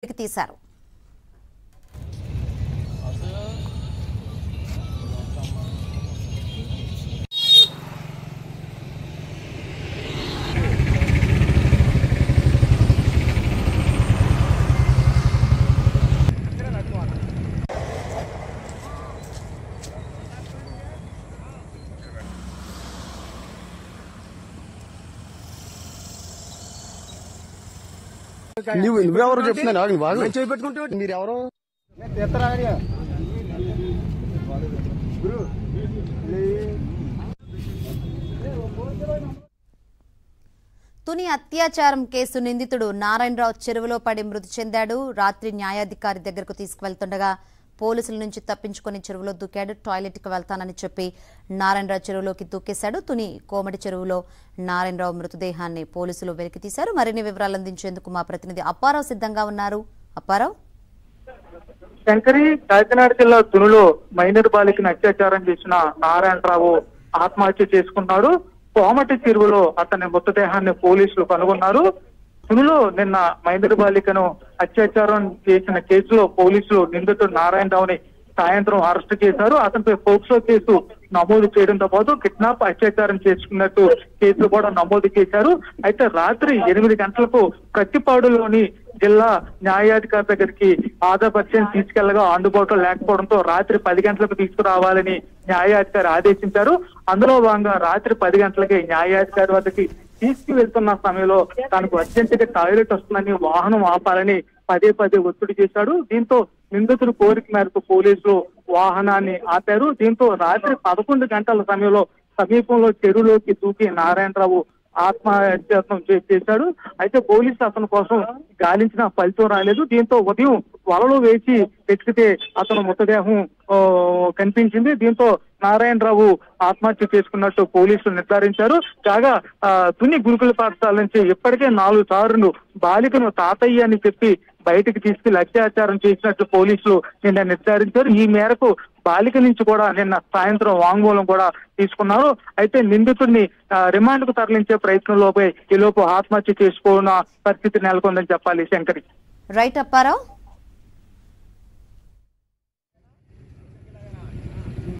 తీశారు. నువ్వెవరు చెప్తున్నాను బాగా చేపెట్టుకుంటే మీరెవరు తుని అత్యాచారం కేసు నిందితుడు నారాయణరావు చెరువులో పడి మృతి చెందాడు. రాత్రి న్యాయాధికారి దగ్గరకు తీసుకువెళ్తుండగా పోలీసుల నుంచి తప్పించుకుని చెరువులో దూకాడు. టాయిలెట్కి వెళ్తానని చెప్పి నారాయణరావు చెరువులోకి దూకేశాడు. తుని కోమటి చెరువులో నారాయణరావు మృతదేహాన్ని పోలీసులు వెలికి తీశారు. మరిన్ని వివరాలు అందించేందుకు మా ప్రతినిధి అప్పారావు సిద్ధంగా ఉన్నారు. అప్పారావు, శంకరి, కాకినాడ జిల్లా తునిలో మైనర్ బాలికను అత్యాచారం చేసిన నారాయణరావు ఆత్మహత్య చేసుకున్నాడు. కోమటి చెరువులో అతని మృతదేహాన్ని పోలీసులు కనుగొన్నారు. తునిలో నిన్న మైనర్ బాలికను అత్యాచారం చేసిన కేసులో పోలీసులు నిందితుడు నారాయణరావుని సాయంత్రం అరెస్టు చేశారు. అతనిపై పోక్సో కేసు నమోదు చేయడంతో పాటు కిడ్నాప్ అత్యాచారం చేసుకున్నట్టు కేసులు కూడా నమోదు చేశారు. అయితే రాత్రి 8 గంటలకు ప్రతిపాడులోని జిల్లా న్యాయాధికారి దగ్గరికి ఆధాపత్యం తీసుకెళ్లగా అందుబాటులో లేకపోవడంతో రాత్రి 10 గంటలకు తీసుకురావాలని న్యాయాధికారి ఆదేశించారు. అందులో భాగంగా రాత్రి 10 గంటలకి న్యాయాధికారి వద్దకి తీసుకువెళ్తున్న సమయంలో తనకు అర్జెంటుగా టాయిలెట్ వస్తుందని వాహనం ఆపాలని పదే ఒత్తిడి చేశాడు. దీంతో నిందితుడు కోరిక మేరకు పోలీసులు వాహనాన్ని ఆపారు. దీంతో రాత్రి 11 గంటల సమయంలో సమీపంలో చెరువులోకి దూకి నారాయణరావు ఆత్మహత్యాయత్నం చేశాడు. అయితే పోలీసులు అతని కోసం గాలించిన ఫలితం రాలేదు. దీంతో ఉదయం వలలో వేసి వెతికితే అతను మృతదేహం కనిపించింది. దీంతో నారాయణరావు ఆత్మహత్య చేసుకున్నట్టు పోలీసులు నిర్ధారించారు. కాగా తుని గురుకుల పాఠశాల నుంచి ఇప్పటికే 4 సార్లు బాలికను తాతయ్య అని చెప్పి బయటకు తీసుకెళ్లి అత్యాచారం చేసినట్లు పోలీసులు నిన్న నిర్ధారించారు. ఈ మేరకు బాలిక నుంచి కూడా నిన్న సాయంత్రం వాంగ్మూలం కూడా తీసుకున్నారు. అయితే నిందితుడిని రిమాండ్ కు తరలించే ప్రయత్నంలోపై ఈలోపు ఆత్మహత్య చేసుకోవాలన్న పరిస్థితి నెలకొందని చెప్పాలి. శంకరి. రైట్ అప్పారావు.